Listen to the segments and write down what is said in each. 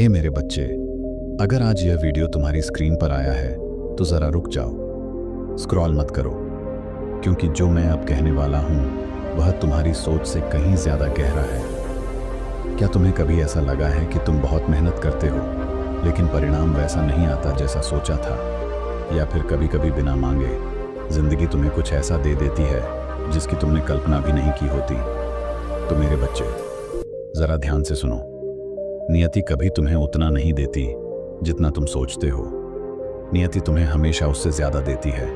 हे मेरे बच्चे, अगर आज यह वीडियो तुम्हारी स्क्रीन पर आया है तो ज़रा रुक जाओ, स्क्रॉल मत करो, क्योंकि जो मैं अब कहने वाला हूँ वह तुम्हारी सोच से कहीं ज़्यादा गहरा है। क्या तुम्हें कभी ऐसा लगा है कि तुम बहुत मेहनत करते हो लेकिन परिणाम वैसा नहीं आता जैसा सोचा था? या फिर कभी कभी बिना मांगे ज़िंदगी तुम्हें कुछ ऐसा दे देती है जिसकी तुमने कल्पना भी नहीं की होती? तो मेरे बच्चे, ज़रा ध्यान से सुनो। नियति कभी तुम्हें उतना नहीं देती जितना तुम सोचते हो। नियति तुम्हें हमेशा उससे ज़्यादा देती है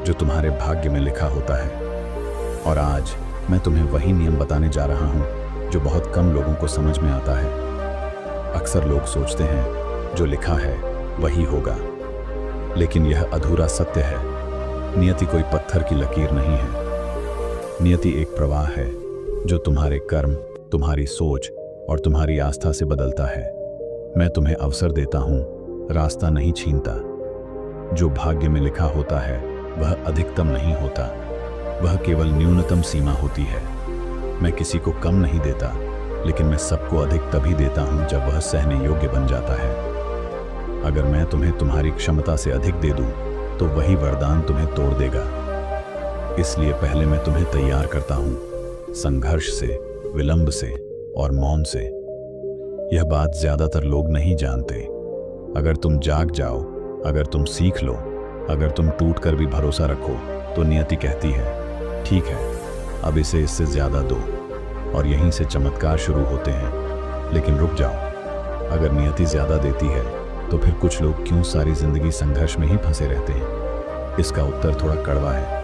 जो तुम्हारे भाग्य में लिखा होता है। और आज मैं तुम्हें वही नियम बताने जा रहा हूँ जो बहुत कम लोगों को समझ में आता है। अक्सर लोग सोचते हैं जो लिखा है वही होगा, लेकिन यह अधूरा सत्य है। नियति कोई पत्थर की लकीर नहीं है। नियति एक प्रवाह है जो तुम्हारे कर्म, तुम्हारी सोच और तुम्हारी आस्था से बदलता है। मैं तुम्हें अवसर देता हूँ, रास्ता नहीं छीनता। जो भाग्य में लिखा होता है वह अधिकतम नहीं होता, वह केवल न्यूनतम सीमा होती है। मैं किसी को कम नहीं देता, लेकिन मैं सबको अधिक तभी देता हूँ जब वह सहने योग्य बन जाता है। अगर मैं तुम्हें तुम्हारी क्षमता से अधिक दे दूँ तो वही वरदान तुम्हें तोड़ देगा। इसलिए पहले मैं तुम्हें तैयार करता हूँ, संघर्ष से, विलंब से और मौन से। यह बात ज्यादातर लोग नहीं जानते। अगर तुम जाग जाओ, अगर तुम सीख लो, अगर तुम टूट कर भी भरोसा रखो, तो नियति कहती है ठीक है, अब इसे इससे ज्यादा दो। और यहीं से चमत्कार शुरू होते हैं। लेकिन रुक जाओ, अगर नियति ज्यादा देती है तो फिर कुछ लोग क्यों सारी जिंदगी संघर्ष में ही फंसे रहते हैं? इसका उत्तर थोड़ा कड़वा है,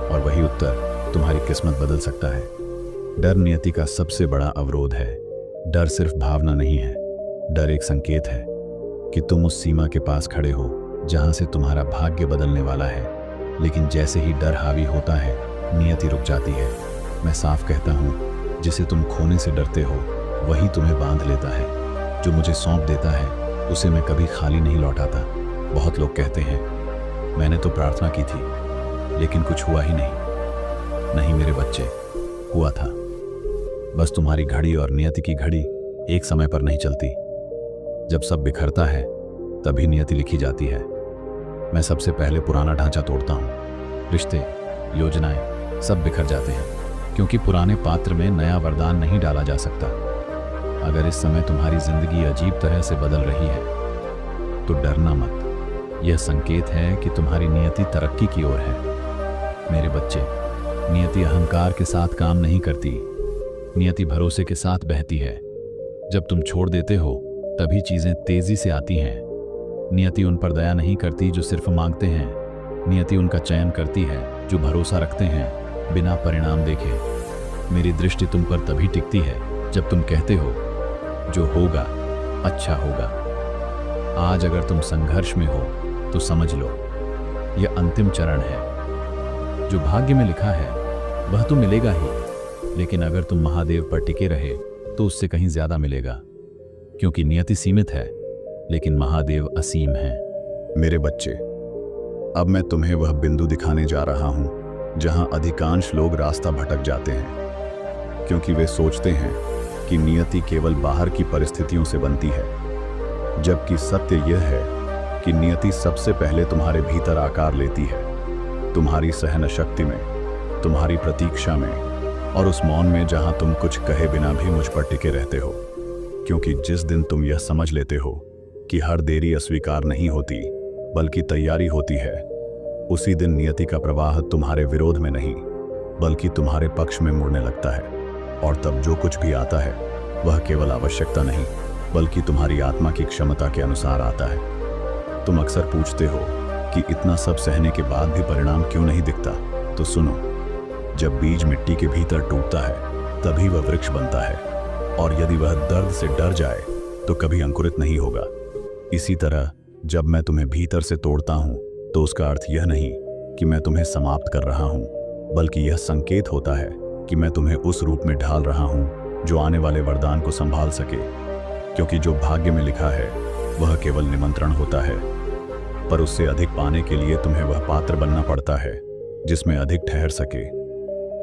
और वही उत्तर तुम्हारी किस्मत बदल सकता है। डर नियति का सबसे बड़ा अवरोध है। डर सिर्फ भावना नहीं है, डर एक संकेत है कि तुम उस सीमा के पास खड़े हो जहां से तुम्हारा भाग्य बदलने वाला है। लेकिन जैसे ही डर हावी होता है, नियति रुक जाती है। मैं साफ कहता हूं, जिसे तुम खोने से डरते हो वही तुम्हें बांध लेता है। जो मुझे सौंप देता है उसे मैं कभी खाली नहीं लौटाता। बहुत लोग कहते हैं मैंने तो प्रार्थना की थी लेकिन कुछ हुआ ही नहीं। नहीं मेरे बच्चे, हुआ था। बस तुम्हारी घड़ी और नियति की घड़ी एक समय पर नहीं चलती। जब सब बिखरता है तभी नियति लिखी जाती है। मैं सबसे पहले पुराना ढांचा तोड़ता हूँ। रिश्ते, योजनाएं सब बिखर जाते हैं, क्योंकि पुराने पात्र में नया वरदान नहीं डाला जा सकता। अगर इस समय तुम्हारी जिंदगी अजीब तरह से बदल रही है तो डरना मत। यह संकेत है कि तुम्हारी नियति तरक्की की ओर है। मेरे बच्चे, नियति अहंकार के साथ काम नहीं करती, नियति भरोसे के साथ बहती है। जब तुम छोड़ देते हो तभी चीजें तेजी से आती हैं। नियति उन पर दया नहीं करती जो सिर्फ मांगते हैं। नियति उनका चयन करती है जो भरोसा रखते हैं बिना परिणाम देखे। मेरी दृष्टि तुम पर तभी टिकती है जब तुम कहते हो जो होगा अच्छा होगा। आज अगर तुम संघर्ष में हो तो समझ लो, यह अंतिम चरण है। जो भाग्य में लिखा है वह तो मिलेगा ही, लेकिन अगर तुम महादेव पर टिके रहे तो उससे कहीं ज्यादा मिलेगा, क्योंकि नियति सीमित है लेकिन महादेव असीम है। मेरे बच्चे, अब मैं तुम्हें वह बिंदु दिखाने जा रहा हूं जहां अधिकांश लोग रास्ता भटक जाते हैं, क्योंकि वे सोचते हैं कि नियति केवल बाहर की परिस्थितियों से बनती है, जबकि सत्य यह है कि नियति सबसे पहले तुम्हारे भीतर आकार लेती है। तुम्हारी सहन शक्ति में, तुम्हारी प्रतीक्षा में, और उस मौन में जहां तुम कुछ कहे बिना भी मुझ पर टिके रहते हो। क्योंकि जिस दिन तुम यह समझ लेते हो कि हर देरी अस्वीकार नहीं होती बल्कि तैयारी होती है, उसी दिन नियति का प्रवाह तुम्हारे विरोध में नहीं बल्कि तुम्हारे पक्ष में मुड़ने लगता है। और तब जो कुछ भी आता है वह केवल आवश्यकता नहीं बल्कि तुम्हारी आत्मा की क्षमता के अनुसार आता है। तुम अक्सर पूछते हो कि इतना सब सहने के बाद भी परिणाम क्यों नहीं दिखता? तो सुनो, जब बीज मिट्टी के भीतर टूटता है तभी वह वृक्ष बनता है, और यदि वह दर्द से डर जाए तो कभी अंकुरित नहीं होगा। इसी तरह जब मैं तुम्हें भीतर से तोड़ता हूं तो उसका अर्थ यह नहीं कि मैं तुम्हें समाप्त कर रहा हूं, बल्कि यह संकेत होता है कि मैं तुम्हें उस रूप में ढाल रहा हूं जो आने वाले वरदान को संभाल सके। क्योंकि जो भाग्य में लिखा है वह केवल निमंत्रण होता है, पर उससे अधिक पाने के लिए तुम्हें वह पात्र बनना पड़ता है जिसमें अधिक ठहर सके।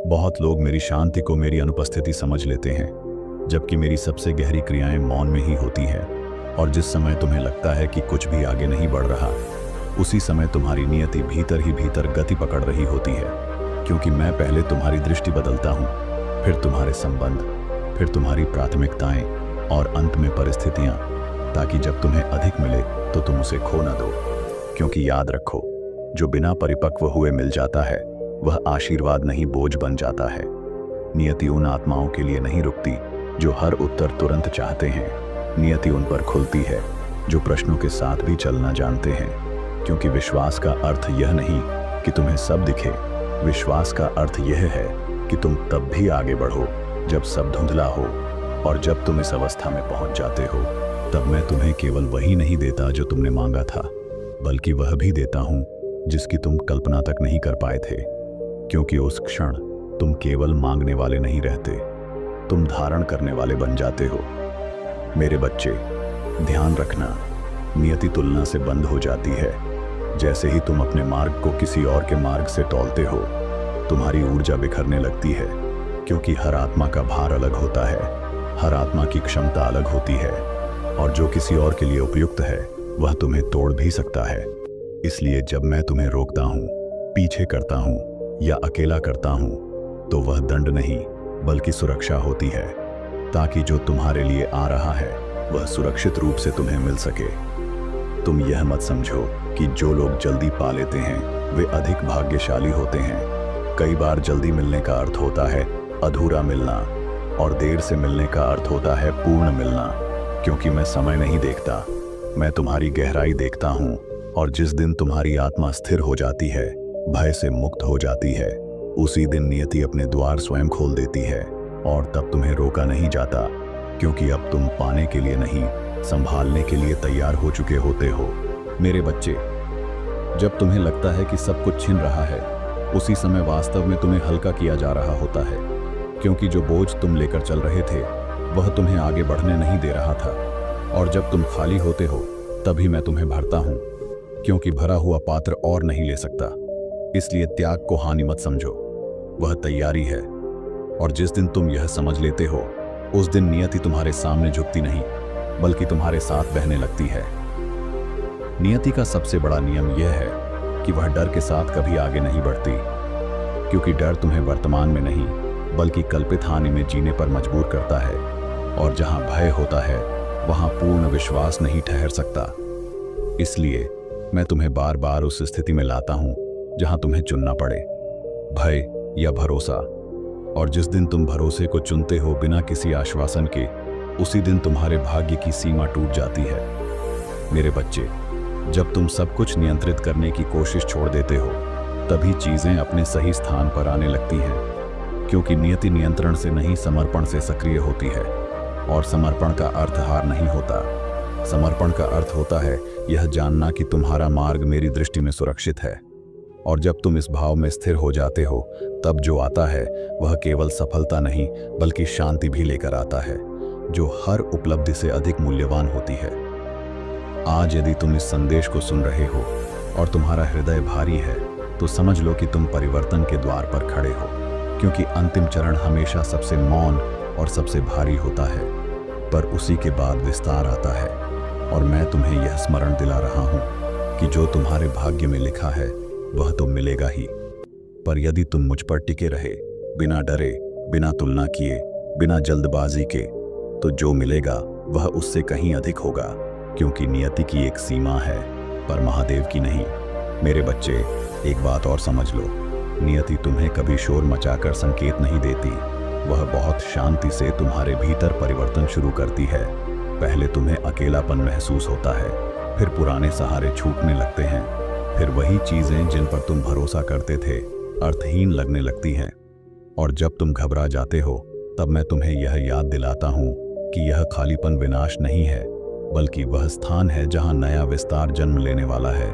बहुत लोग मेरी शांति को मेरी अनुपस्थिति समझ लेते हैं, जबकि मेरी सबसे गहरी क्रियाएं मौन में ही होती हैं। और जिस समय तुम्हें लगता है कि कुछ भी आगे नहीं बढ़ रहा, उसी समय तुम्हारी नियति भीतर ही भीतर गति पकड़ रही होती है। क्योंकि मैं पहले तुम्हारी दृष्टि बदलता हूँ, फिर तुम्हारे संबंध, फिर तुम्हारी प्राथमिकताएं और अंत में परिस्थितियां, ताकि जब तुम्हें अधिक मिले तो तुम उसे खो न दो। क्योंकि याद रखो, जो बिना परिपक्व हुए मिल जाता है वह आशीर्वाद नहीं बोझ बन जाता है। नियति उन आत्माओं के लिए नहीं रुकती जो हर उत्तर तुरंत चाहते हैं। नियति उन पर खुलती है जो प्रश्नों के साथ भी चलना जानते हैं। क्योंकि विश्वास का अर्थ यह नहीं कि तुम्हें सब दिखे, विश्वास का अर्थ यह है कि तुम तब भी आगे बढ़ो जब सब धुंधला हो। और जब तुम इस अवस्था में पहुंच जाते हो, तब मैं तुम्हें केवल वही नहीं देता जो तुमने मांगा था, बल्कि वह भी देता हूं जिसकी तुम कल्पना तक नहीं कर पाए थे। क्योंकि उस क्षण तुम केवल मांगने वाले नहीं रहते, तुम धारण करने वाले बन जाते हो। मेरे बच्चे, ध्यान रखना, नियति तुलना से बंद हो जाती है। जैसे ही तुम अपने मार्ग को किसी और के मार्ग से तौलते हो, तुम्हारी ऊर्जा बिखरने लगती है। क्योंकि हर आत्मा का भार अलग होता है, हर आत्मा की क्षमता अलग होती है, और जो किसी और के लिए उपयुक्त है वह तुम्हें तोड़ भी सकता है। इसलिए जब मैं तुम्हें रोकता हूँ, पीछे करता हूँ या अकेला करता हूँ, तो वह दंड नहीं बल्कि सुरक्षा होती है, ताकि जो तुम्हारे लिए आ रहा है वह सुरक्षित रूप से तुम्हें मिल सके। तुम यह मत समझो कि जो लोग जल्दी पा लेते हैं वे अधिक भाग्यशाली होते हैं। कई बार जल्दी मिलने का अर्थ होता है अधूरा मिलना, और देर से मिलने का अर्थ होता है पूर्ण मिलना। क्योंकि मैं समय नहीं देखता, मैं तुम्हारी गहराई देखता हूँ। और जिस दिन तुम्हारी आत्मा स्थिर हो जाती है, भय से मुक्त हो जाती है, उसी दिन नियति अपने द्वार स्वयं खोल देती है। और तब तुम्हें रोका नहीं जाता, क्योंकि अब तुम पाने के लिए नहीं, संभालने के लिए तैयार हो चुके होते हो। मेरे बच्चे, जब तुम्हें लगता है कि सब कुछ छिन रहा है, उसी समय वास्तव में तुम्हें हल्का किया जा रहा होता है। क्योंकि जो बोझ तुम लेकर चल रहे थे वह तुम्हें आगे बढ़ने नहीं दे रहा था। और जब तुम खाली होते हो तभी मैं तुम्हें भरता हूँ, क्योंकि भरा हुआ पात्र और नहीं ले सकता। इसलिए त्याग को हानि मत समझो, वह तैयारी है। और जिस दिन तुम यह समझ लेते हो, उस दिन नियति तुम्हारे सामने झुकती नहीं बल्कि तुम्हारे साथ बहने लगती है। नियति का सबसे बड़ा नियम यह है कि वह डर के साथ कभी आगे नहीं बढ़ती, क्योंकि डर तुम्हें वर्तमान में नहीं बल्कि कल्पित हानि में जीने पर मजबूर करता है। और जहां भय होता है वहां पूर्ण विश्वास नहीं ठहर सकता। इसलिए मैं तुम्हें बार बार उस स्थिति में लाता हूं जहां तुम्हें चुनना पड़े, भय या भरोसा। और जिस दिन तुम भरोसे को चुनते हो बिना किसी आश्वासन के, उसी दिन तुम्हारे भाग्य की सीमा टूट जाती है। मेरे बच्चे, जब तुम सब कुछ नियंत्रित करने की कोशिश छोड़ देते हो, तभी चीजें अपने सही स्थान पर आने लगती हैं। क्योंकि नियति नियंत्रण से नहीं, समर्पण से सक्रिय होती है। और समर्पण का अर्थ हार नहीं होता। समर्पण का अर्थ होता है यह जानना कि तुम्हारा मार्ग मेरी दृष्टि में सुरक्षित है। और जब तुम इस भाव में स्थिर हो जाते हो, तब जो आता है वह केवल सफलता नहीं बल्कि शांति भी लेकर आता है, जो हर उपलब्धि से अधिक मूल्यवान होती है। आज यदि तुम इस संदेश को सुन रहे हो और तुम्हारा हृदय भारी है, तो समझ लो कि तुम परिवर्तन के द्वार पर खड़े हो। क्योंकि अंतिम चरण हमेशा सबसे मौन और सबसे भारी होता है, पर उसी के बाद विस्तार आता है। और मैं तुम्हें यह स्मरण दिला रहा हूं कि जो तुम्हारे भाग्य में लिखा है वह तो मिलेगा ही। पर यदि तुम मुझ पर टिके रहे, बिना डरे, बिना तुलना किए, बिना जल्दबाजी के, तो जो मिलेगा वह उससे कहीं अधिक होगा। क्योंकि नियति की एक सीमा है, पर महादेव की नहीं। मेरे बच्चे, एक बात और समझ लो, नियति तुम्हें कभी शोर मचाकर संकेत नहीं देती, वह बहुत शांति से तुम्हारे भीतर परिवर्तन शुरू करती है। पहले तुम्हें अकेलापन महसूस होता है, फिर पुराने सहारे छूटने लगते हैं, फिर वही चीजें जिन पर तुम भरोसा करते थे अर्थहीन लगने लगती हैं। और जब तुम घबरा जाते हो, तब मैं तुम्हें यह याद दिलाता हूँ कि यह खालीपन विनाश नहीं है, बल्कि वह स्थान है जहाँ नया विस्तार जन्म लेने वाला है।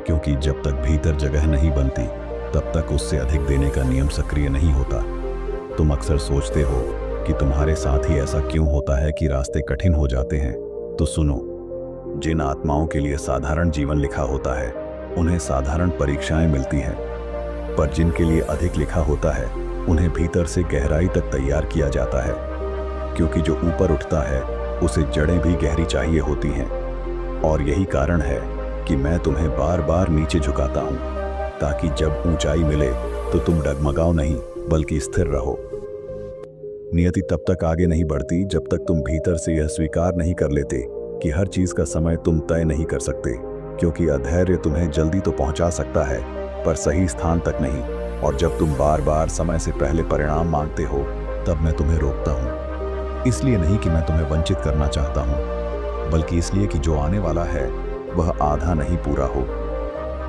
क्योंकि जब तक भीतर जगह नहीं बनती, तब तक उससे अधिक देने का नियम सक्रिय नहीं होता। तुम अक्सर सोचते हो कि तुम्हारे साथ ही ऐसा क्यों होता है कि रास्ते कठिन हो जाते हैं। तो सुनो, जिन आत्माओं के लिए साधारण जीवन लिखा होता है उन्हें साधारण परीक्षाएं मिलती हैं, पर जिनके लिए अधिक लिखा होता है उन्हें भीतर से गहराई तक तैयार किया जाता है। क्योंकि जो ऊपर उठता है उसे जड़ें भी गहरी चाहिए होती हैं। और यही कारण है कि मैं तुम्हें बार बार नीचे झुकाता हूं, ताकि जब ऊंचाई मिले तो तुम डगमगाओ नहीं बल्कि स्थिर रहो। नियति तब तक आगे नहीं बढ़ती जब तक तुम भीतर से यह स्वीकार नहीं कर लेते कि हर चीज का समय तुम तय नहीं कर सकते, क्योंकि अधैर्य तुम्हें जल्दी तो पहुंचा सकता है पर सही स्थान तक नहीं। और जब तुम बार बार समय से पहले परिणाम मांगते हो तब मैं तुम्हें रोकता हूं। इसलिए नहीं कि मैं तुम्हें वंचित करना चाहता हूं, बल्कि इसलिए कि जो आने वाला है वह आधा नहीं पूरा हो,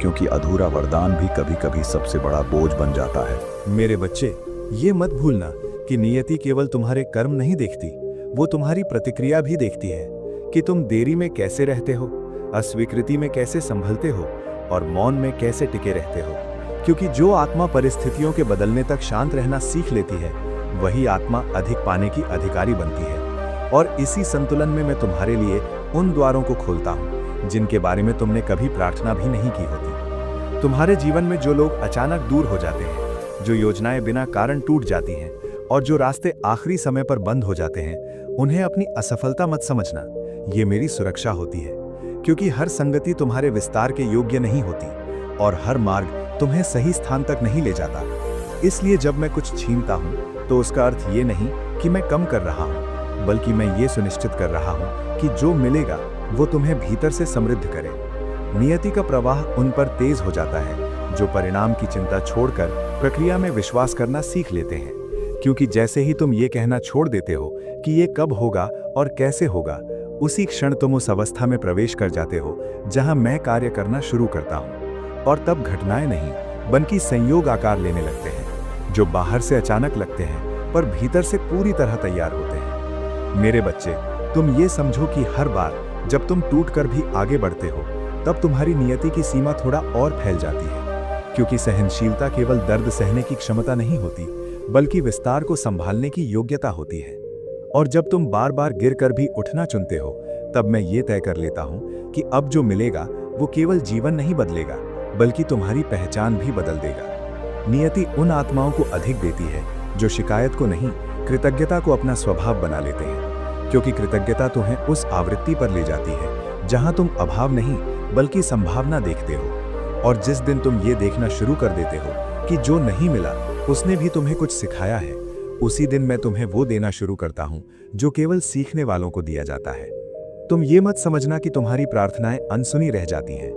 क्योंकि अधूरा वरदान भी कभी कभी सबसे बड़ा बोझ बन जाता है। मेरे बच्चे, ये मत भूलना कि नियति केवल तुम्हारे कर्म नहीं देखती, वो तुम्हारी प्रतिक्रिया भी देखती है कि तुम देरी में कैसे रहते हो, अस्वीकृति में कैसे संभलते हो और मौन में कैसे टिके रहते हो। क्योंकि जो आत्मा परिस्थितियों के बदलने तक शांत रहना सीख लेती है, वही आत्मा अधिक पाने की अधिकारी बनती है। और इसी संतुलन में मैं तुम्हारे लिए उन द्वारों को खोलता हूँ जिनके बारे में तुमने कभी प्रार्थना भी नहीं की होती। तुम्हारे जीवन में जो लोग अचानक दूर हो जाते हैं, जो योजनाएं बिना कारण टूट जाती हैं और जो रास्ते आखिरी समय पर बंद हो जाते हैं, उन्हें अपनी असफलता मत समझना, ये मेरी सुरक्षा होती है। क्योंकि हर संगति तुम्हारे विस्तार के योग्य नहीं होती और हर मार्ग तुम्हें सही स्थान तक नहीं ले जाता। इसलिए जब मैं कुछ छीनता हूँ तो उसका अर्थ ये नहीं कि मैं कम कर रहा हूँ, बल्कि मैं ये सुनिश्चित कर रहा हूँ कि जो मिलेगा वो तुम्हें भीतर से समृद्ध करे। नियति का प्रवाह उन पर तेज हो जाता है जो परिणाम की चिंता छोड़कर प्रक्रिया में विश्वास करना सीख लेते हैं। क्योंकि जैसे ही तुम ये कहना छोड़ देते हो कि ये कब होगा और कैसे होगा, उसी क्षण तुम उस अवस्था में प्रवेश कर जाते हो जहां मैं कार्य करना शुरू करता हूं। और तब घटनाएं नहीं बल्कि संयोग आकार लेने लगते हैं, जो बाहर से अचानक लगते हैं पर भीतर से पूरी तरह तैयार होते हैं। मेरे बच्चे, तुम ये समझो कि हर बार जब तुम टूटकर भी आगे बढ़ते हो, तब तुम्हारी नियति की सीमा थोड़ा और फैल जाती है। क्योंकि सहनशीलता केवल दर्द सहने की क्षमता नहीं होती, बल्कि विस्तार को संभालने की योग्यता होती है। और जब तुम बार बार गिरकर भी उठना चुनते हो, तब मैं ये तय कर लेता हूँ कि अब जो मिलेगा वो केवल जीवन नहीं बदलेगा, बल्कि तुम्हारी पहचान भी बदल देगा। नियति उन आत्माओं को अधिक देती है जो शिकायत को नहीं, कृतज्ञता को अपना स्वभाव बना लेते हैं। क्योंकि कृतज्ञता तुम्हें उस आवृत्ति पर ले जाती है जहां तुम अभाव नहीं बल्कि संभावना देखते हो। और जिस दिन तुम ये देखना शुरू कर देते हो कि जो नहीं मिला उसने भी तुम्हें कुछ सिखाया है, उसी दिन मैं तुम्हें वो देना शुरू करता हूं जो केवल सीखने वालों को दिया जाता है। तुम ये मत समझना कि तुम्हारी प्रार्थनाएं अनसुनी रह जाती हैं।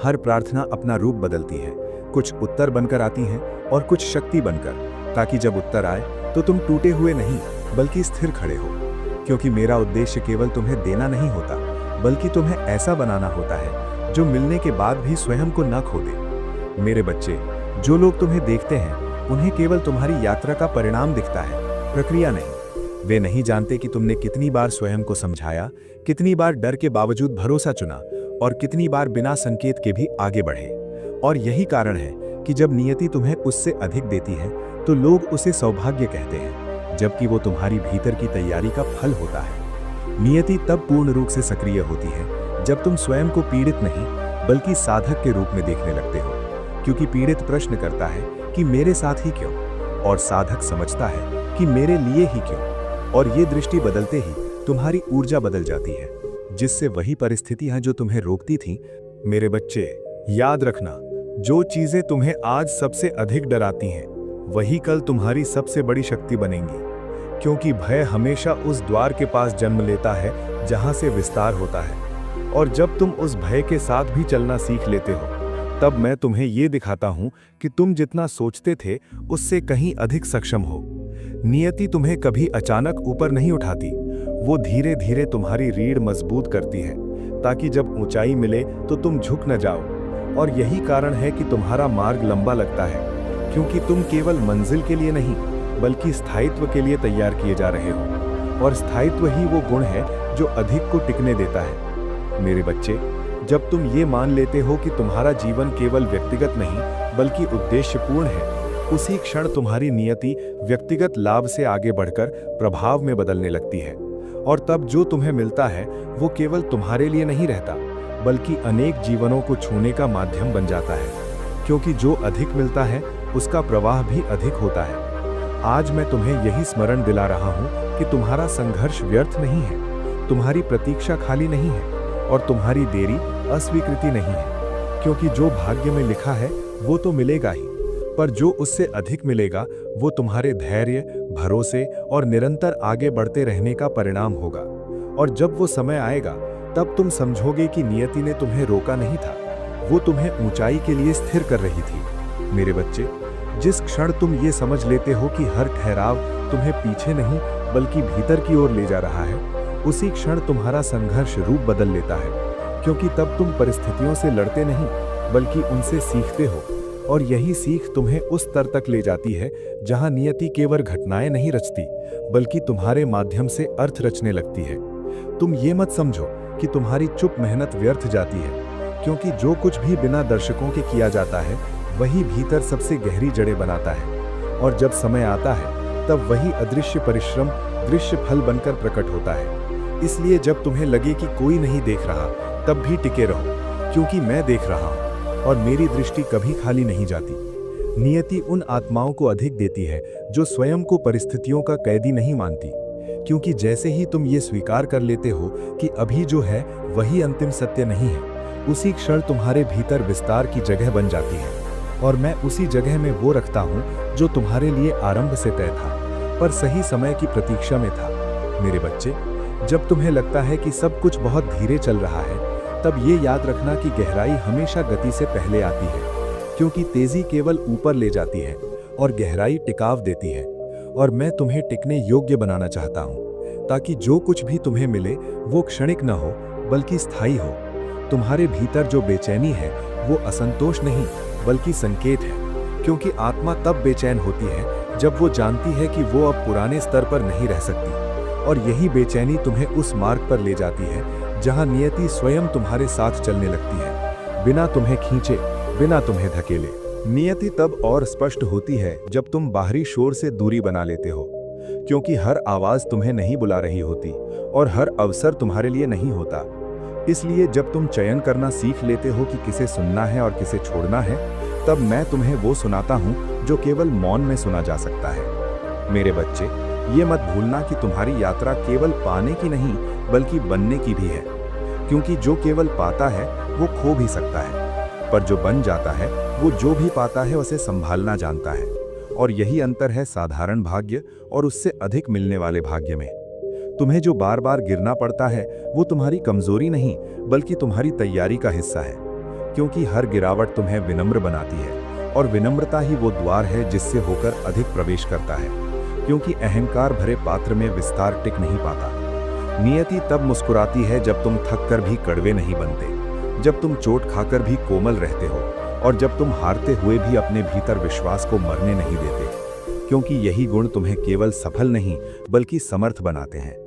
हर प्रार्थना अपना रूप बदलती है, कुछ उत्तर बनकर आती हैं और कुछ शक्ति बनकर, ताकि जब उत्तर आए तो तुम टूटे हुए नहीं बल्कि स्थिर खड़े हो। क्योंकि मेरा उद्देश्य केवल तुम्हें देना नहीं होता, बल्कि तुम्हें ऐसा बनाना होता है जो मिलने के बाद भी स्वयं को न खो दे। मेरे बच्चे, जो लोग तुम्हें देखते हैं उन्हें केवल तुम्हारी यात्रा का परिणाम दिखता है, प्रक्रिया नहीं। वे नहीं जानते कि तुमने कितनी बार स्वयं को समझाया, कितनी बार डर के बावजूद भरोसा चुना और कितनी बार बिना संकेत के भी आगे बढ़े। और यही कारण है कि जब नियति तुम्हें उससे अधिक देती है तो लोग उसे सौभाग्य कहते हैं, जबकि वो तुम्हारी भीतर की तैयारी का फल होता है। नियति तब पूर्ण रूप से सक्रिय होती है जब तुम स्वयं को पीड़ित नहीं बल्कि साधक के रूप में देखने लगते हो। क्योंकि पीड़ित प्रश्न करता है कि मेरे साथ ही क्यों, और साधक समझता है कि मेरे लिए ही क्यों। और ये दृष्टि बदलते ही तुम्हारी ऊर्जा बदल जाती है, जिससे वही परिस्थितियां जो तुम्हें रोकती थीं। मेरे बच्चे, याद रखना, जो चीजें तुम्हें आज सबसे अधिक डराती हैं वही कल तुम्हारी सबसे बड़ी शक्ति बनेंगी। क्योंकि भय हमेशा उस द्वार के पास जन्म लेता है जहां से विस्तार होता है। और जब तुम उस भय के साथ भी चलना सीख लेते हो, तब मैं तुम्हें ये दिखाता हूं कि तुम जितना सोचते थे उससे कहीं अधिक सक्षम हो। नियति तुम्हें कभी अचानक ऊपर नहीं उठाती, वो धीरे धीरे तुम्हारी रीढ़ मजबूत करती है, ताकि जब ऊंचाई मिले तो तुम झुक न जाओ। और यही कारण है कि तुम्हारा मार्ग लंबा लगता है, क्योंकि तुम केवल मंजिल के लिए नहीं बल्कि स्थायित्व के लिए तैयार किए जा रहे हो। और स्थायित्व ही वो गुण है जो अधिक को टिकने देता है। मेरे बच्चे, जब तुम ये मान लेते हो कि तुम्हारा जीवन केवल व्यक्तिगत नहीं बल्कि उद्देश्यपूर्ण है, उसी क्षण तुम्हारी नियति व्यक्तिगत लाभ से आगे बढ़कर प्रभाव में बदलने लगती है। और तब जो तुम्हें मिलता है वो केवल तुम्हारे लिए नहीं रहता, बल्कि अनेक जीवनों को छूने का माध्यम बन जाता है। क्योंकि जो अधिक मिलता है उसका प्रवाह भी अधिक होता है। आज मैं तुम्हें यही स्मरण दिला रहा हूं कि तुम्हारा संघर्ष व्यर्थ नहीं है, तुम्हारी प्रतीक्षा खाली नहीं है और तुम्हारी देरी अस्वीकृति नहीं है, क्योंकि जो भाग्य में लिखा है वो तो मिलेगा ही, पर जो उससे अधिक मिलेगा वो तुम्हारे धैर्य, भरोसे और निरंतर आगे बढ़ते रहने का परिणाम होगा। और जब वो समय आएगा तब तुम समझोगे कि नियति ने तुम्हें रोका नहीं था, वो तुम्हें ऊंचाई के लिए स्थिर कर रही थी। मेरे बच्चे, जिस क्षण तुम ये समझ लेते हो कि हर ठहराव तुम्हें पीछे नहीं बल्कि भीतर की ओर ले जा रहा है, उसी क्षण तुम्हारा संघर्ष रूप बदल लेता है, क्योंकि तब तुम परिस्थितियों से लड़ते नहीं बल्कि उनसे सीखते हो, और यही सीख तुम्हें उस स्तर तक ले जाती है जहां नियति केवल घटनाएं नहीं रचती बल्कि तुम्हारे माध्यम से अर्थ रचने लगती है। तुम ये मत समझो कि तुम्हारी चुप मेहनत व्यर्थ जाती है, क्योंकि जो कुछ भी बिना दर्शकों के किया जाता है वही भीतर सबसे गहरी जड़ें बनाता है, और जब समय आता है तब वही अदृश्य परिश्रम दृश्य फल बनकर प्रकट होता है। इसलिए जब तुम्हें लगे कि कोई नहीं देख रहा तब भी टिके रहो, क्योंकि मैं देख रहा हूं और मेरी दृष्टि कभी खाली नहीं जाती। नियति उन आत्माओं को अधिक देती है जो स्वयं को परिस्थितियों का कैदी नहीं मानती, क्योंकि जैसे ही तुम ये स्वीकार कर लेते हो कि अभी जो है वही अंतिम सत्य नहीं है, उसी क्षण तुम्हारे भीतर विस्तार की जगह बन जाती है, और मैं उसी जगह में वो रखता हूँ जो तुम्हारे लिए आरंभ से तय था, पर सही समय की प्रतीक्षा में था। मेरे बच्चे, जब तुम्हें लगता है कि सब कुछ बहुत धीरे चल रहा है, तब ये याद रखना कि गहराई हमेशा गति से पहले आती है, क्योंकि तेजी केवल ऊपर ले जाती है और गहराई टिकाव देती है। और मैं तुम्हें टिकने योग्य बनाना चाहता हूँ, ताकि जो कुछ भी तुम्हें मिले वो क्षणिक न हो बल्कि स्थायी हो। तुम्हारे भीतर जो बेचैनी है वो असंतोष नहीं बल्कि संकेत है, क्योंकि आत्मा तब बेचैन होती है जब वो जानती है कि वो अब पुराने स्तर पर नहीं रह सकती, और यही बेचैनी तुम्हें उस मार्ग पर ले जाती है जहां नियति स्वयं तुम्हारे साथ चलने लगती है, बिना तुम्हें खींचे, बिना तुम्हें धकेले। नियति तब और स्पष्ट होती है जब तुम बाहरी शोर से दूरी बना लेते हो, क्योंकि हर आवाज तुम्हें नहीं बुला रही होती और हर अवसर तुम्हारे लिए नहीं होता। इसलिए जब तुम चयन करना सीख लेते हो कि किसे सुनना है और किसे छोड़ना है, तब मैं तुम्हें वो सुनाता हूँ जो केवल मौन में सुना जा सकता है। मेरे बच्चे, ये मत भूलना कि तुम्हारी यात्रा केवल पाने की नहीं बल्कि बनने की भी है, क्योंकि जो केवल पाता है वो खो भी सकता है, पर जो बन जाता है वो जो भी पाता है उसे संभालना जानता है। और यही अंतर है साधारण भाग्य और उससे अधिक मिलने वाले भाग्य में। तुम्हें जो बार बार गिरना पड़ता है वो तुम्हारी कमजोरी नहीं बल्कि तुम्हारी तैयारी का हिस्सा है, क्योंकि हर गिरावट तुम्हें विनम्र बनाती है, और विनम्रता ही वो द्वार है जिससे होकर अधिक प्रवेश करता है, क्योंकि अहंकार भरे पात्र में विस्तार टिक नहीं पाता। नियति तब मुस्कुराती है जब तुम थक कर भी कड़वे नहीं बनते, जब तुम चोट खाकर भी कोमल रहते हो, और जब तुम हारते हुए भी अपने भीतर विश्वास को मरने नहीं देते, क्योंकि यही गुण तुम्हें केवल सफल नहीं बल्कि समर्थ बनाते हैं।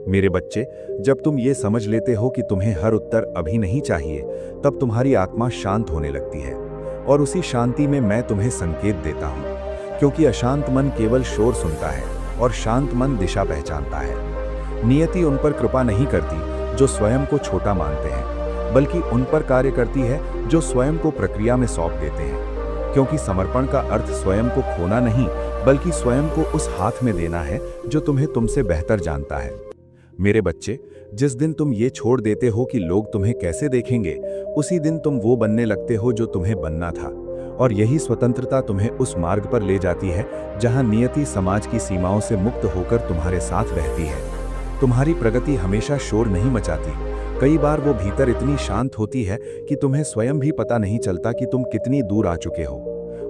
मेरे बच्चे, जब तुम ये समझ लेते हो कि तुम्हें हर उत्तर अभी नहीं चाहिए, तब तुम्हारी आत्मा शांत होने लगती है, और उसी शांति में मैं तुम्हें संकेत देता हूँ, क्योंकि अशांत मन केवल शोर सुनता है और शांत मन दिशा पहचानता है। नियति उन पर कृपा नहीं करती जो स्वयं को छोटा मानते हैं, बल्कि उन पर कार्य करती है जो स्वयं को प्रक्रिया में सौंप देते हैं, क्योंकि समर्पण का अर्थ स्वयं को खोना नहीं बल्कि स्वयं को उस हाथ में देना है जो तुम्हें तुमसे बेहतर जानता है। मेरे बच्चे, जिस दिन तुम ये छोड़ देते हो कि लोग तुम्हें कैसे देखेंगे, उसी दिन तुम वो बनने लगते हो जो तुम्हें बनना था, और यही स्वतंत्रता तुम्हें उस मार्ग पर ले जाती है जहां नियति समाज की सीमाओं से मुक्त होकर तुम्हारे साथ रहती है। तुम्हारी प्रगति हमेशा शोर नहीं मचाती, कई बार वो भीतर इतनी शांत होती है कि तुम्हें स्वयं भी पता नहीं चलता कि तुम कितनी दूर आ चुके हो,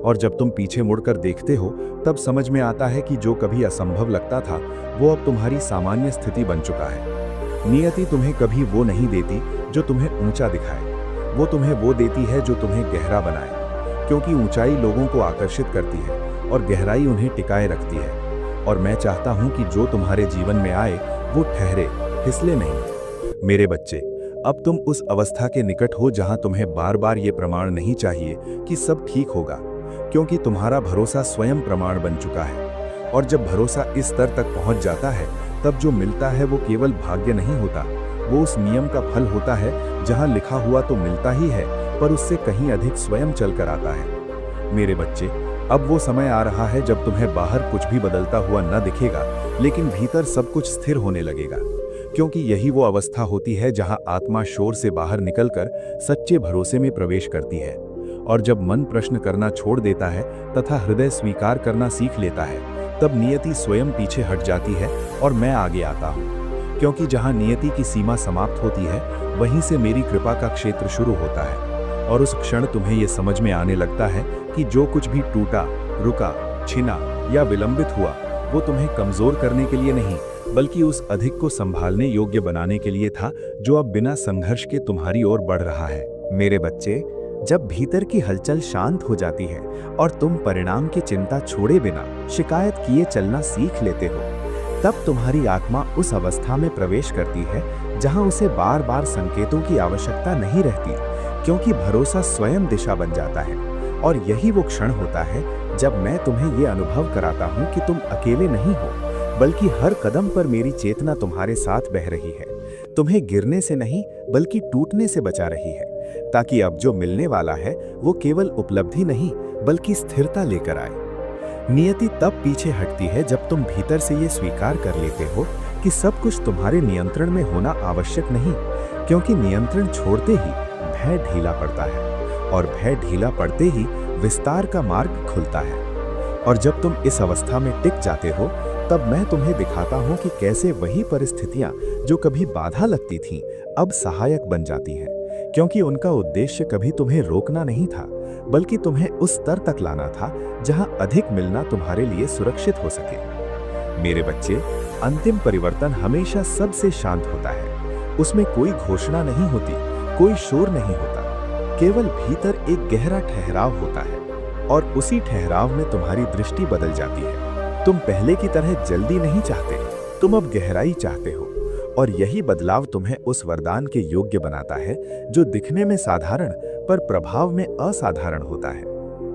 और जब तुम पीछे मुड़कर देखते हो तब समझ में आता है कि जो कभी असंभव लगता था वो अब तुम्हारी सामान्य स्थिति बन चुका है। नियति तुम्हें कभी वो नहीं देती जो तुम्हें ऊंचा दिखाए, वो तुम्हें वो देती है जो तुम्हें गहरा बनाए, क्योंकि ऊंचाई लोगों को आकर्षित करती है और गहराई उन्हें टिकाए रखती है। और मैं चाहता हूं कि जो तुम्हारे जीवन में आए वो ठहरे, फिसले नहीं। मेरे बच्चे, अब तुम उस अवस्था के निकट हो जहां तुम्हें बार बार ये प्रमाण नहीं चाहिए कि सब ठीक होगा, क्योंकि तुम्हारा भरोसा स्वयं प्रमाण बन चुका है। और जब भरोसा इस स्तर तक पहुंच जाता है तब जो मिलता है वो केवल भाग्य नहीं होता, वो उस नियम का फल होता है जहां लिखा हुआ तो मिलता ही है पर उससे कहीं अधिक स्वयं चलकर आता है। मेरे बच्चे, अब वो समय आ रहा है जब तुम्हें बाहर कुछ भी बदलता हुआ न दिखेगा, लेकिन भीतर सब कुछ स्थिर होने लगेगा, क्योंकि यही वो अवस्था होती है जहां आत्मा शोर से बाहर निकलकर सच्चे भरोसे में प्रवेश करती है। और जब मन प्रश्न करना छोड़ देता है तथा हृदय स्वीकार करना सीख लेता है, तब नियति स्वयं पीछे हट जाती है और मैं आगे आता हूँ। क्योंकि जहां नियति की सीमा समाप्त होती है, वहीं से मेरी कृपा का क्षेत्र शुरू होता है। और उस क्षण तुम्हें यह समझ में आने लगता है कि जो कुछ भी टूटा, रुका, छिना या विलंबित हुआ, वो तुम्हें कमजोर करने के लिए नहीं, बल्कि उस अधिक को संभालने योग्य बनाने के लिए था, जो अब बिना संघर्ष के तुम्हारी ओर बढ़ रहा है। मेरे बच्चे, जब भीतर की हलचल शांत हो जाती है और तुम परिणाम की चिंता छोड़े बिना शिकायत किए चलना सीख लेते हो, तब तुम्हारी आत्मा उस अवस्था में प्रवेश करती है जहां उसे बार बार संकेतों की आवश्यकता नहीं रहती, क्योंकि भरोसा स्वयं दिशा बन जाता है। और यही वो क्षण होता है जब मैं तुम्हें ये अनुभव कराता हूँ कि तुम अकेले नहीं हो, बल्कि हर कदम पर मेरी चेतना तुम्हारे साथ बह रही है, तुम्हें गिरने से नहीं बल्कि टूटने से बचा रही है, ताकि अब जो मिलने वाला है वो केवल उपलब्धि नहीं बल्कि स्थिरता लेकर आए। नियति तब पीछे हटती है जब तुम भीतर से ये स्वीकार कर लेते हो कि सब कुछ तुम्हारे नियंत्रण में होना आवश्यक नहीं, क्योंकि नियंत्रण छोड़ते ही भय ढीला पड़ता है, और भय ढीला पड़ते ही विस्तार का मार्ग खुलता है। और जब तुम इस अवस्था में टिक जाते हो, तब मैं तुम्हें दिखाता हूँ कि कैसे वही परिस्थितियाँ जो कभी बाधा लगती थीं, अब सहायक बन जाती हैं, क्योंकि उनका उद्देश्य कभी तुम्हें रोकना नहीं था, बल्कि तुम्हें उस स्तर तक लाना था जहां अधिक मिलना तुम्हारे लिए सुरक्षित हो सके। मेरे बच्चे, अंतिम परिवर्तन हमेशा सबसे शांत होता है। उसमें कोई घोषणा नहीं होती, कोई शोर नहीं होता, केवल भीतर एक गहरा ठहराव होता है, और उसी ठहराव में तुम्हारी दृष्टि बदल जाती है। तुम पहले की तरह जल्दी नहीं चाहते, तुम अब गहराई चाहते हो, और यही बदलाव तुम्हें उस वरदान के योग्य बनाता है जो दिखने में साधारण पर प्रभाव में असाधारण होता है।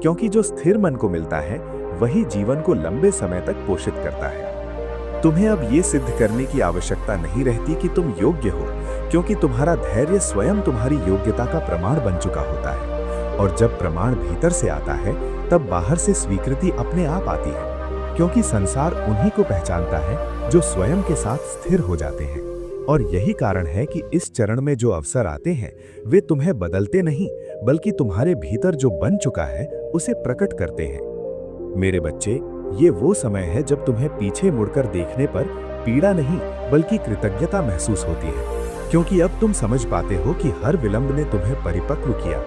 क्योंकि जो स्थिर मन को मिलता है, वही जीवन को लंबे समय तक पोषित करता है। तुम्हें अब ये सिद्ध करने की आवश्यकता नहीं रहती कि तुम योग्य हो, क्योंकि तुम्हारा धैर्य स्वयं तुम्हारी योग्यता का प्रमाण बन चुका होता है। और जब प्रमाण भीतर से आता है, तब बाहर से स्वीकृति अपने आप आती है, क्योंकि संसार उन्हीं को पहचानता है जो स्वयं के साथ स्थिर हो जाते हैं। और यही कारण है कि इस चरण में जो अवसर आते हैं, वे तुम्हें बदलते नहीं, बल्कि तुम्हारे भीतर जो बन चुका है उसे प्रकट करते हैं। मेरे बच्चे, ये वो समय है जब तुम्हें पीछे मुड़कर देखने पर पीड़ा नहीं बल्कि कृतज्ञता महसूस होती है, क्योंकि अब तुम समझ पाते हो कि हर विलंब ने तुम्हें परिपक्व किया,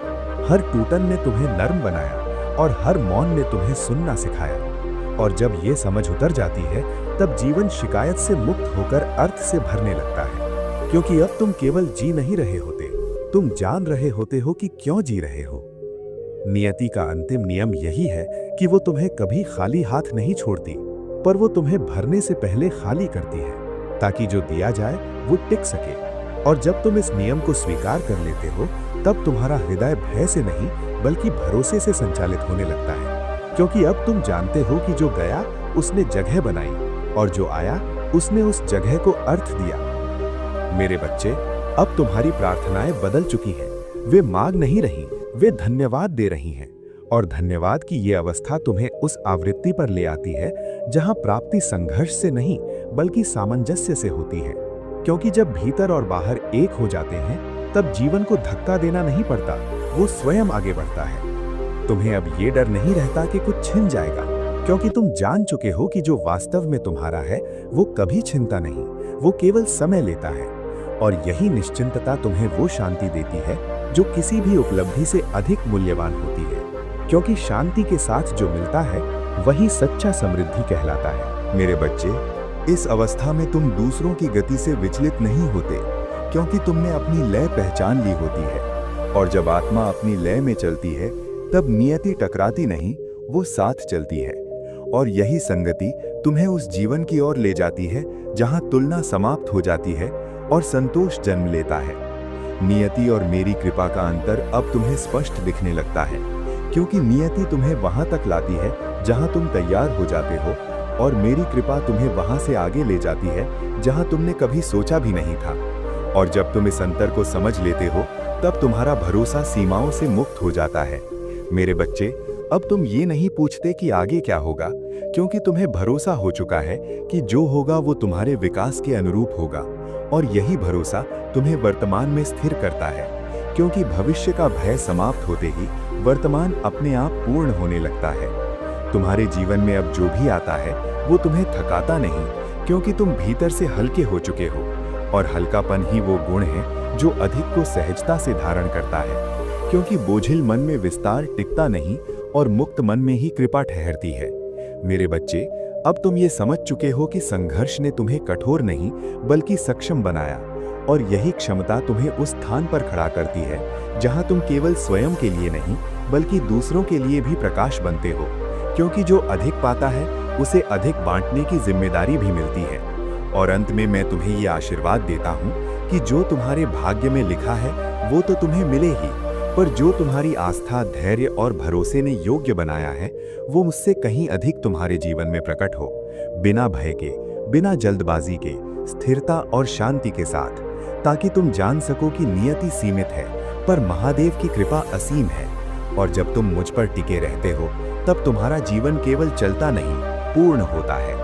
हर टूटन ने तुम्हें नर्म बनाया, और हर मौन ने तुम्हें सुनना सिखाया। और जब ये समझ उतर जाती है, तब जीवन शिकायत से मुक्त होकर अर्थ से भरने लगता है, क्योंकि अब तुम केवल जी नहीं रहे होते, तुम जान रहे होते हो कि क्यों जी रहे हो। नियति का अंतिम नियम यही है कि वो तुम्हें कभी खाली हाथ नहीं छोड़ती, पर वो तुम्हें भरने से पहले खाली करती है, ताकि जो दिया जाए वो टिक सके। और जब तुम इस नियम को स्वीकार कर लेते हो, तब तुम्हारा हृदय भय से नहीं बल्कि भरोसे से संचालित होने लगता है, क्योंकि अब तुम जानते हो कि जो गया उसने जगह बनाई, और जो आया उसने उस जगह को अर्थ दिया। मेरे बच्चे, अब तुम्हारी प्रार्थनाएं बदल चुकी हैं। वे मांग नहीं रही, वे धन्यवाद दे रही हैं। और धन्यवाद की ये अवस्था तुम्हें उस आवृत्ति पर ले आती है जहां प्राप्ति संघर्ष से नहीं बल्कि सामंजस्य से होती है, क्योंकि जब भीतर और बाहर एक हो जाते हैं, तब जीवन को धक्का देना नहीं पड़ता, वो स्वयं आगे बढ़ता है। तुम्हें अब ये डर नहीं रहता कि कुछ छिन जाएगा, क्योंकि तुम जान चुके हो कि जो वास्तव में तुम्हारा है वो कभी छिनता नहीं, वो केवल समय लेता है। और यही निश्चिंतता तुम्हें वो शांति देती है जो किसी भी उपलब्धि से अधिक मूल्यवान होती है, क्योंकि शांति के साथ जो मिलता है वही सच्चा समृद्धि कहलाता है। मेरे बच्चे, इस अवस्था में तुम दूसरों की गति से विचलित नहीं होते, क्योंकि तुमने अपनी लय पहचान ली होती है। और जब आत्मा अपनी लय में चलती है, तब नियति टकराती नहीं, वो साथ चलती है। और यही संगति तुम्हें उस जीवन की ओर ले जाती है जहां तुलना समाप्त हो जाती है और संतोष जन्म लेता है। नियति और मेरी कृपा का अंतर अब तुम्हें स्पष्ट दिखने लगता है, क्योंकि नियति तुम्हें वहां तक लाती है जहां तुम तैयार हो जाते हो, और मेरी कृपा तुम्हें वहां से आगे ले जाती है जहां तुमने कभी सोचा भी नहीं था। और जब तुम इस अंतर को समझ लेते हो, तब तुम्हारा भरोसा सीमाओं से मुक्त हो जाता है। मेरे बच्चे, अब तुम ये नहीं पूछते कि आगे क्या होगा, क्योंकि तुम्हें भरोसा हो चुका है कि जो होगा वो तुम्हारे विकास के अनुरूप होगा, और यही भरोसा तुम्हें वर्तमान में स्थिर करता है, क्योंकि भविष्य का भय समाप्त होते ही वर्तमान अपने आप पूर्ण होने लगता है। तुम्हारे जीवन में अब जो भी आता है वो तुम्हें थकाता नहीं, क्योंकि तुम भीतर से हल्के हो चुके हो, और हल्कापन ही वो गुण है जो अधिक को सहजता से धारण करता है, क्योंकि बोझिल मन में विस्तार टिकता नहीं और मुक्त मन में ही कृपा ठहरती है। मेरे बच्चे, अब तुम ये समझ चुके हो कि संघर्ष ने तुम्हें कठोर नहीं बल्कि सक्षम बनाया, और यही क्षमता तुम्हें उस स्थान पर खड़ा करती है जहां तुम केवल स्वयं के लिए नहीं बल्कि दूसरों के लिए भी प्रकाश बनते हो, क्योंकि जो अधिक पाता है उसे अधिक बांटने की जिम्मेदारी भी मिलती है। और अंत में मैं तुम्हें ये आशीर्वाद देता हूँ कि जो तुम्हारे भाग्य में लिखा है वो तो तुम्हें मिले ही, पर जो तुम्हारी आस्था, धैर्य और भरोसे ने योग्य बनाया है वो मुझसे कहीं अधिक तुम्हारे जीवन में प्रकट हो, बिना भय के, बिना जल्दबाजी के, स्थिरता और शांति के साथ, ताकि तुम जान सको कि नियति सीमित है पर महादेव की कृपा असीम है। और जब तुम मुझ पर टिके रहते हो तब तुम्हारा जीवन केवल चलता नहीं, पूर्ण होता है।